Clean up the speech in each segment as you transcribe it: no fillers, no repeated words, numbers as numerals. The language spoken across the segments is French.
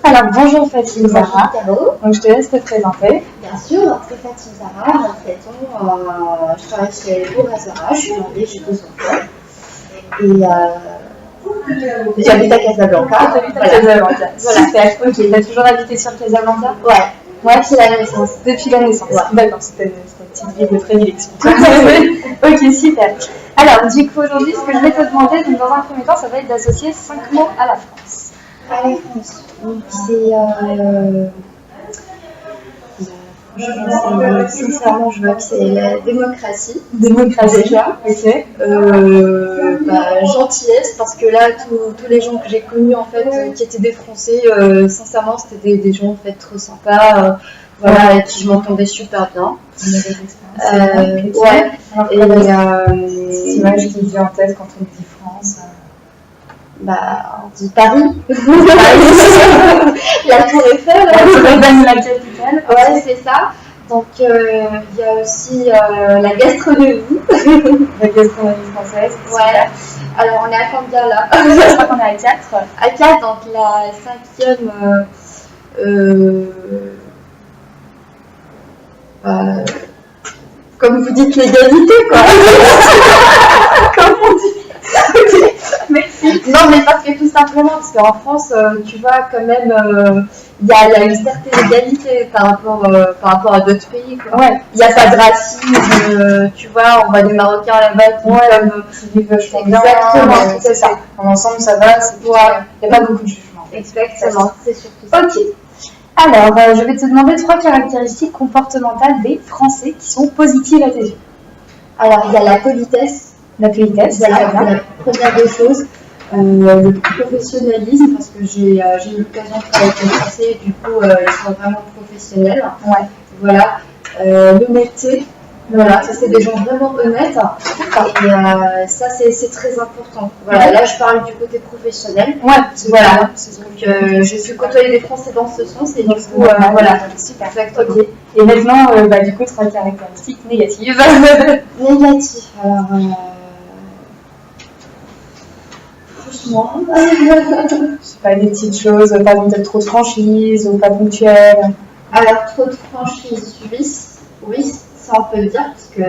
Alors, bonjour Fatima Zahra. Caro. Donc, je te laisse te présenter. Bien sûr, donc c'est Fatima Zahra, 27 ans, je travaille chez Bora Zahra, je suis mariée, j'ai 2 enfants. Et j'habite à Casablanca. Casablanca. Voilà. Super, ok. T'as toujours habité sur Casablanca? Ouais, depuis la naissance. Depuis la naissance. Ouais. D'accord, c'était une petite ville de prédilection. Ok, super. Alors, du coup, aujourd'hui, ce que je vais te demander, donc, dans un premier temps, ça va être d'associer 5 mots à la France. À la France, donc sincèrement, je vois que c'est la démocratie. Démocratie. Déjà. Ok. Gentillesse, parce que là, tous les gens que j'ai connus, en fait, qui étaient des Français, sincèrement, c'était des gens, en fait, trop sympas, voilà, avec qui je m'entendais super bien. Ouais. Et cette image qui vient en tête quand on dit France. On dit Paris. La Tour Eiffel. La capitale. Ouais, c'est ça. Donc, il y a aussi la gastronomie. La gastronomie française. Ouais. Alors, on est à combien là? Je crois qu'on est à 4. À 4, donc la 5e. Comme vous dites, l'égalité, quoi. Comme on dit. Merci. Non, mais parce que tout simplement, parce qu'en France, tu vois, quand même, il y a une certaine égalité par rapport à d'autres pays, quoi. Ouais. Il n'y a pas de racisme, tu vois, on voit des Marocains là-bas qui vivent vachement bien. Exactement, c'est ça. En ensemble, ça va, c'est il n'y a pas beaucoup de jugement. Exactement, c'est surtout ça. Ok. Alors, je vais te demander 3 caractéristiques comportementales des Français qui sont positives à tes yeux. Alors, il y a la politesse. La politesse, Voilà, la première des choses. Le professionnalisme, parce que j'ai eu l'occasion de travailler avec les Français, du coup, ils sont vraiment professionnels. Ouais. Voilà. L'honnêteté. Voilà, ça c'est des gens vraiment honnêtes. Et ça c'est très important. Voilà, là je parle du côté professionnel. Ouais, voilà. Donc j'ai pu côtoyer des Français dans ce sens et du coup voilà. Super. Exactement. Okay. Et maintenant, du coup, 3 caractéristiques négatives. Négatif. Alors franchement, je sais pas, des petites choses, par exemple peut-être trop de franchise ou pas ponctuelle. Alors trop de franchise suisse, oui. Ça on peut le dire parce que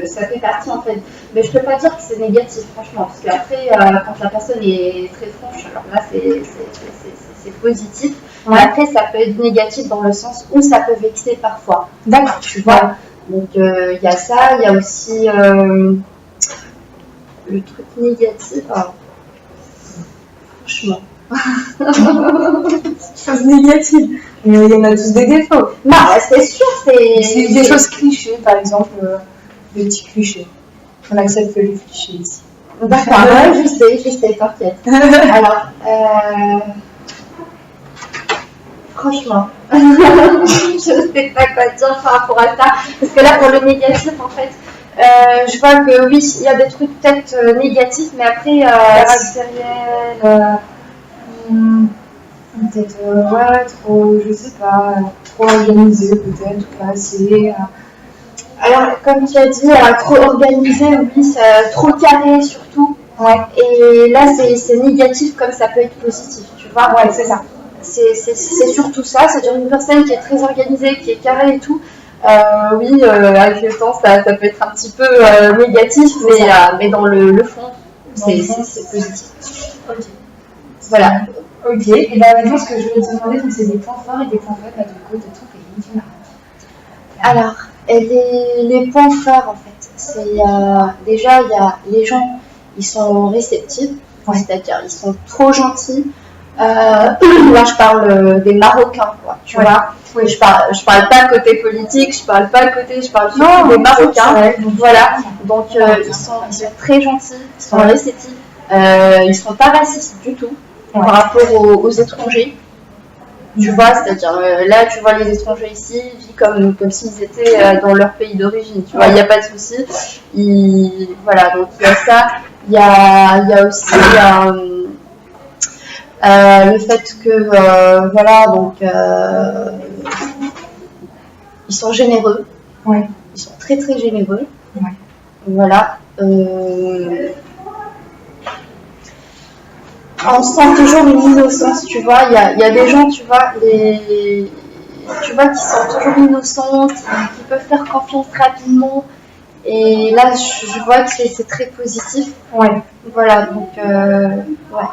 ça fait partie en fait, mais je peux pas dire que c'est négatif franchement parce qu'après quand la personne est très franche, alors là c'est positif, ouais. Mais après ça peut être négatif dans le sens où ça peut vexer parfois. D'accord, tu vois. Donc il y a ça, il y a aussi le truc négatif. Alors, franchement. Chose négative. Mais il y en a tous des défauts. Non, c'est sûr, c'est des choses clichés, par exemple, des petits clichés. On accepte les clichés ici. D'accord, ouais, je sais, t'inquiète. Alors, franchement, je sais pas quoi dire par rapport à ça. Parce que là, pour le négatif, en fait, je vois que oui, il y a des trucs peut-être négatifs, mais après, caractériel. Peut-être, ouais, trop, je sais pas, trop organisé peut-être, pas assez. Alors, comme tu as dit, trop organisé, oui, trop carré surtout. Ouais. Et là, c'est négatif comme ça peut être positif, tu vois. Ouais, c'est ça. C'est surtout ça, c'est-à-dire une personne qui est très organisée, qui est carrée et tout. Oui, avec le temps, ça peut être un petit peu négatif, mais dans le fond, c'est positif. Ok. Voilà. Ok, et bien maintenant ce que je voulais te demander, c'est des points forts et des points faibles du coup de ton pays, du Maroc. Alors, les points forts en fait, c'est déjà il y a les gens, ils sont réceptifs, ouais. C'est-à-dire ils sont trop gentils. Là je parle des Marocains, quoi, tu vois. Oui. Je parle pas côté politique, je parle surtout des Marocains. Donc voilà, donc ils sont très gentils, ils sont réceptifs, ils sont pas racistes du tout. Par rapport aux étrangers, tu vois, c'est-à-dire là tu vois les étrangers ici vivent comme s'ils étaient dans leur pays d'origine, tu vois, il n'y a pas de souci. Voilà, donc il y a ça, il y a aussi le fait que voilà, donc ils sont généreux, ouais. Ils sont très très généreux, ouais. Voilà. On sent toujours une innocence, tu vois. Il y a des gens, tu vois, tu vois, qui sont toujours innocents, qui peuvent faire confiance rapidement. Et là, je vois que c'est très positif. Ouais. Voilà, donc, ouais.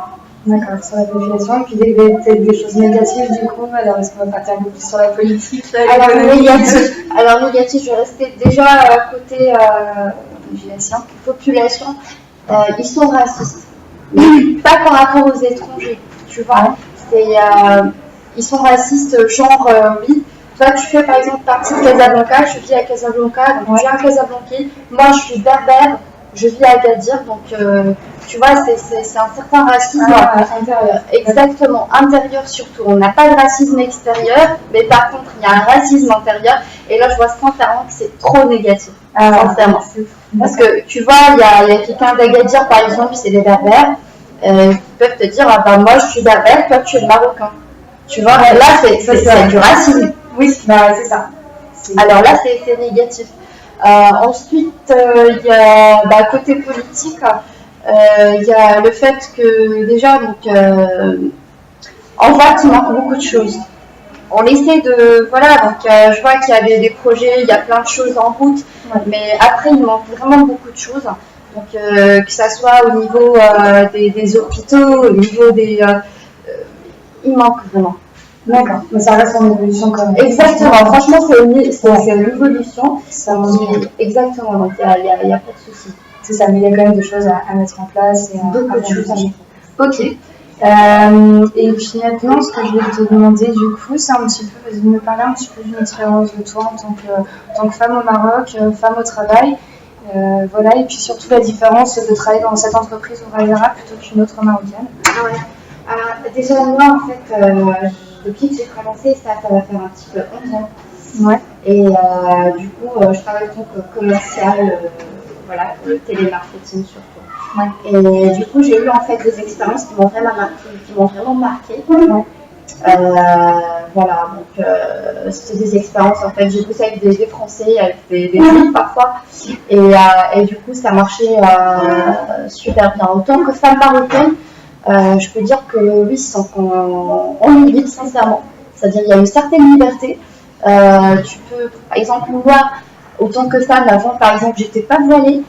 D'accord, sur la population. Et puis peut-être des choses négatives, du coup, alors est-ce qu'on va partir un peu plus sur la politique? Alors, négatif, je vais rester déjà côté population. Ils sont racistes. Pas par rapport aux étrangers, tu vois. Ils sont racistes, genre, oui. Toi, tu fais par exemple partie de Casablanca, je vis à Casablanca, donc j'ai un Casablancais. Moi, je suis berbère, je vis à Agadir, donc tu vois, c'est un certain racisme intérieur. Exactement, intérieur surtout. On n'a pas de racisme extérieur, mais par contre, il y a un racisme intérieur. Et là, je vois sincèrement que c'est trop négatif. Sincèrement. Parce que tu vois, il y a quelqu'un d'Agadir, par exemple, c'est des berbères, qui peuvent te dire, ah bah moi je suis berbère, toi tu es marocain. Tu vois, là c'est du racisme. Oui, bah, c'est ça. Alors là, c'est négatif. Ensuite, il y a côté politique, il y a le fait que déjà, donc, en fait, il manque beaucoup de choses. On essaie de, voilà, donc je vois qu'il y a des projets, il y a plein de choses en route, mais après, il manque vraiment beaucoup de choses. Donc, que ça soit au niveau des hôpitaux, au niveau des... il manque vraiment. D'accord, mais ça reste en évolution quand même. Exactement, franchement, c'est une évolution. Exactement, donc il n'y a pas de souci. C'est ça, mais il y a quand même des choses à mettre en place. Et beaucoup de choses à mettre en place. Ok. Et puis maintenant, ce que je vais te demander du coup, c'est un petit peu de me parler un petit peu d'une expérience de toi en tant que femme au Maroc, femme au travail. Voilà, et puis surtout la différence de travailler dans cette entreprise au Valera plutôt qu'une autre marocaine. Ah ouais. Déjà, moi, en fait, depuis que j'ai commencé, ça va faire un petit peu 11 ans. Ouais. Et du coup, je travaille en tant que commercial, voilà, le télémarketing surtout. Ouais. Et du coup, j'ai eu en fait des expériences qui m'ont vraiment marqué. Ouais. Voilà, donc c'était des expériences, en fait, j'ai bossé avec des Français, avec des Juifs parfois, et du coup ça marchait super bien. En tant que femme marocaine, je peux dire que oui, on est libre sincèrement, c'est-à-dire il y a une certaine liberté. Tu peux, par exemple, moi, autant que femme, avant par exemple, j'étais pas voilée,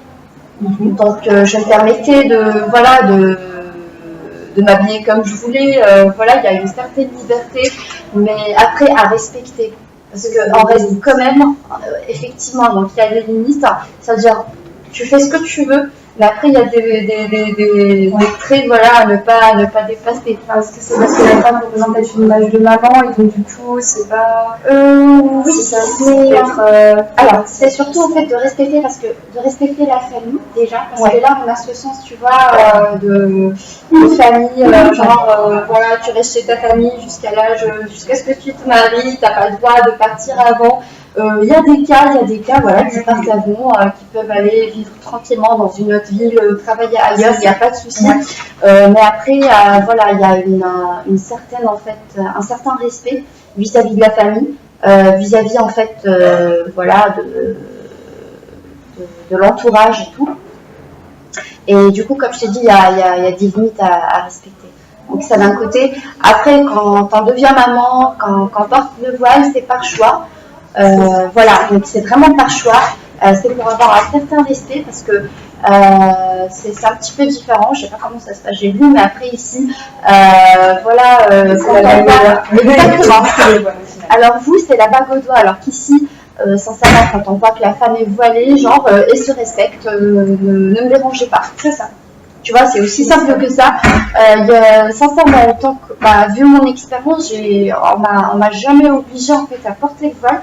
donc je me permettais de m'habiller comme je voulais, voilà, il y a une certaine liberté, mais après à respecter. Parce qu'on reste quand même, effectivement, donc il y a des limites, c'est-à-dire tu fais ce que tu veux, mais après il y a des traits, voilà, à ne pas dépasser. Parce que c'est parce que la femme représente être une image de maman, et donc du coup, c'est pas... Oui, ça, alors, c'est surtout en fait de respecter la famille déjà, parce que là on a ce sens, tu vois, de famille, voilà, tu restes chez ta famille jusqu'à ce que tu te maries, t'as pas le droit de partir avant. Il y a des cas, voilà, qui partent avant, qui peuvent aller vivre tranquillement dans une autre ville, travailler ailleurs, il n'y a pas de souci. Mais après, voilà, il y a une certaine, en fait, un certain respect vis-à-vis de la famille, vis-à-vis en fait, voilà, de l'entourage et tout. Et du coup, comme je t'ai dit, il y a des limites à respecter. Donc ça d'un côté. Après, quand on devient maman, quand on porte le voile, c'est par choix. Voilà, donc c'est vraiment par choix. C'est pour avoir un certain respect parce que c'est un petit peu différent. Je ne sais pas comment ça se passe, j'ai vu, mais après ici, voilà, quand on voit... Exactement. Alors vous, c'est la bague au doigt, alors qu'ici, sincèrement, quand on voit que la femme est voilée, genre, et se respecte, ne me dérangez pas. C'est ça. Tu vois, c'est aussi simple que ça. Sincèrement, en tant que, vu mon expérience, on m'a jamais obligée en fait à porter le voile.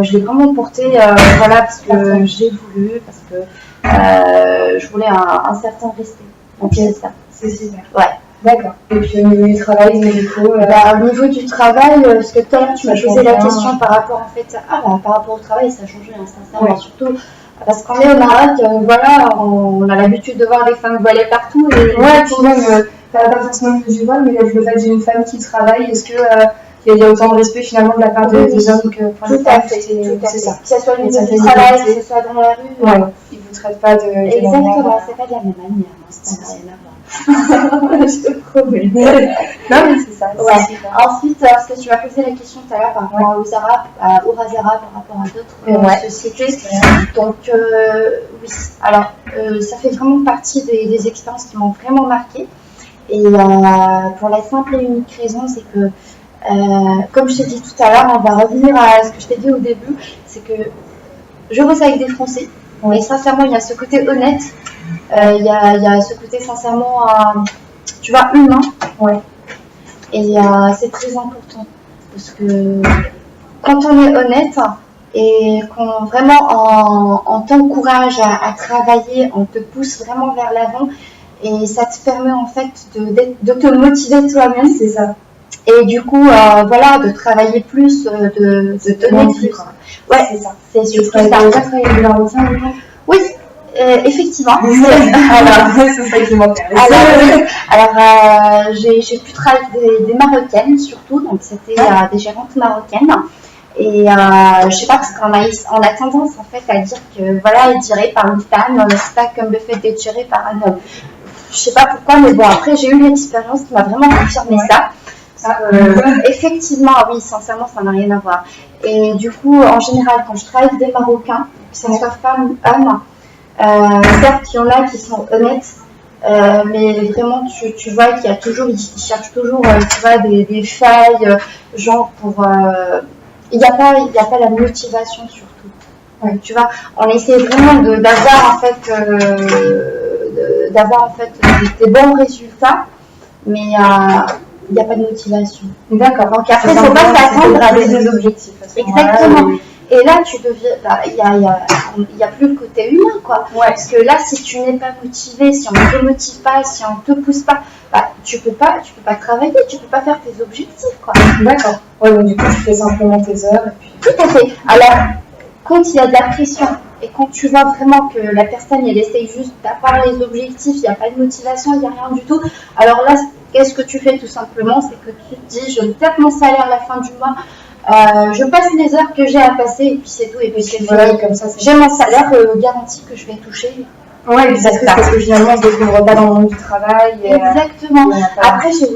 Je l'ai vraiment porté, voilà, parce que j'ai voulu, parce que je voulais un certain respect. Donc c'est ça. C'est super. Ouais. D'accord. Et puis au niveau du travail, au niveau du travail, parce que tout à l'heure tu m'as posé la question par rapport en fait, par rapport au travail, ça a changé, hein, sincèrement, surtout. Parce qu'on est au Maroc, voilà, on a l'habitude de voir des femmes voilées partout. Et ouais, puis même, pas forcément du voile, mais le fait d'une femme qui travaille, est-ce que il y a autant de respect finalement de la part des hommes que pour les femmes. C'est ça. Que ce soit le milieu du travail, que ce soit dans la rue. Ouais. Ils vous traitent pas de exactement, c'est pas de la même manière. Ça n'a rien à voir. Je te promets. Non, mais c'est ça. Ouais. Ensuite, parce que tu m'as posé la question tout à l'heure par rapport aux Arabes, au Hazara par rapport à d'autres sociétés. Donc, oui. Alors, ça fait vraiment partie des expériences qui m'ont vraiment marquée. Et pour la simple et unique raison, c'est que, comme je t'ai dit tout à l'heure, on va revenir à ce que je t'ai dit au début, c'est que je bosse avec des Français. Et sincèrement, il y a ce côté honnête, il y a ce côté sincèrement, tu vois, humain. Ouais. Et c'est très important. Parce que quand on est honnête et qu'on vraiment on t'encourage à travailler, on te pousse vraiment vers l'avant et ça te permet en fait de te motiver toi-même. C'est ça. Et du coup, voilà, de travailler plus, de donner plus. Ouais, c'est ça. C'est surtout ça. Oui, effectivement. Alors, c'est ça qui m'intéresse. Alors, j'ai pu travailler avec des Marocaines surtout, donc c'était des gérantes marocaines. Et je sais pas, parce qu'on a tendance en fait à dire que voilà, être géré par une femme, c'est pas comme le fait d'être géré par un homme. Je sais pas pourquoi, mais bon, après j'ai eu l'expérience qui m'a vraiment confirmé ça. Effectivement, oui, sincèrement, ça n'a rien à voir. Et du coup, en général, quand je travaille avec des Marocains, que ce soit femmes ou hommes, certes, il y en a qui sont honnêtes, mais vraiment, tu vois qu'il y a toujours, ils cherchent toujours, tu vois, des failles, genre pour. Il n'y a pas la motivation surtout. Ouais, tu vois, on essaie vraiment d'avoir en fait des bons résultats, mais il n'y a pas de motivation. D'accord. Donc après, il ne faut pas s'attendre à des objectifs. Exactement. Et là, tu deviens, il y a plus le côté humain, quoi. Ouais. Parce que là, si tu n'es pas motivé, si on ne te motive pas, si on ne te pousse pas, tu peux pas travailler, tu peux pas faire tes objectifs, quoi. D'accord. Ouais, donc du coup, tu fais simplement tes heures. Et puis... Tout à fait. Alors, quand il y a de la pression et quand tu vois vraiment que la personne, elle essaye juste d'avoir les objectifs, il n'y a pas de motivation, il n'y a rien du tout. Alors là, qu'est-ce que tu fais tout simplement? C'est que tu te dis, je me tape mon salaire à la fin du mois. Je passe les heures que j'ai à passer et puis c'est tout. Et puis c'est voilà, comme ça, j'ai mon salaire garanti que je vais toucher. Oui, parce que finalement, on ne se découvre pas dans le monde du travail. Exactement. Après, chez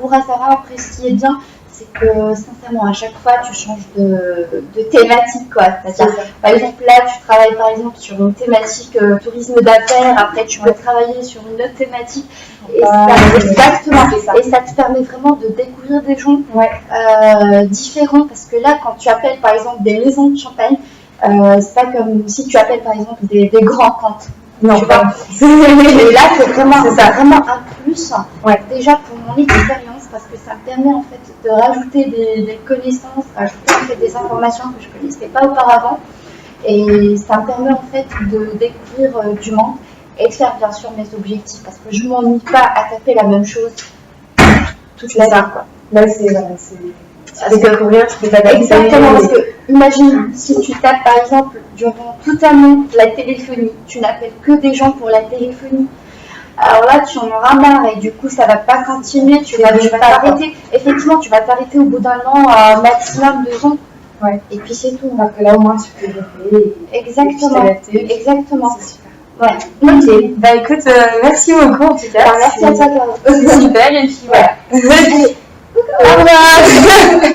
Ourazara, après, ce qui est bien, c'est que sincèrement, à chaque fois, tu changes de thématique, quoi. C'est-à-dire, par exemple, là, tu travailles par exemple sur une thématique tourisme d'affaires. Après, tu peux travailler sur une autre thématique. Et exactement. Et ça te permet vraiment de découvrir des gens différents. Parce que là, quand tu appelles par exemple des maisons de champagne, c'est pas comme si tu appelles par exemple des grands comptes. Non, tu vois. Et là, c'est vraiment un plus. Ouais. Déjà pour mon expérience, parce que ça me permet en fait de rajouter des connaissances, rajouter en fait des informations que je ne connaissais pas auparavant. Et ça me permet en fait de découvrir du monde et de faire bien sûr mes objectifs. Parce que je ne m'ennuie pas à taper la même chose toute la vie, quoi. Là, c'est découvrir, tu peux t'adapter. Exactement, parce que imagine si tu tapes par exemple durant toute l'année la téléphonie, tu n'appelles que des gens pour la téléphonie. Alors là, tu en auras marre et du coup, ça ne va pas continuer, tu vas t'arrêter. Effectivement, tu vas t'arrêter au bout d'un an, maximum 2 ans. Ouais. Et puis c'est tout. Alors que là, au moins, tu peux gérer. Exactement. Exactement. C'est super. Ouais. Ok. Bah écoute, merci beaucoup en tout cas. Merci à toi, Caro. C'est super, et puis voilà. Au revoir.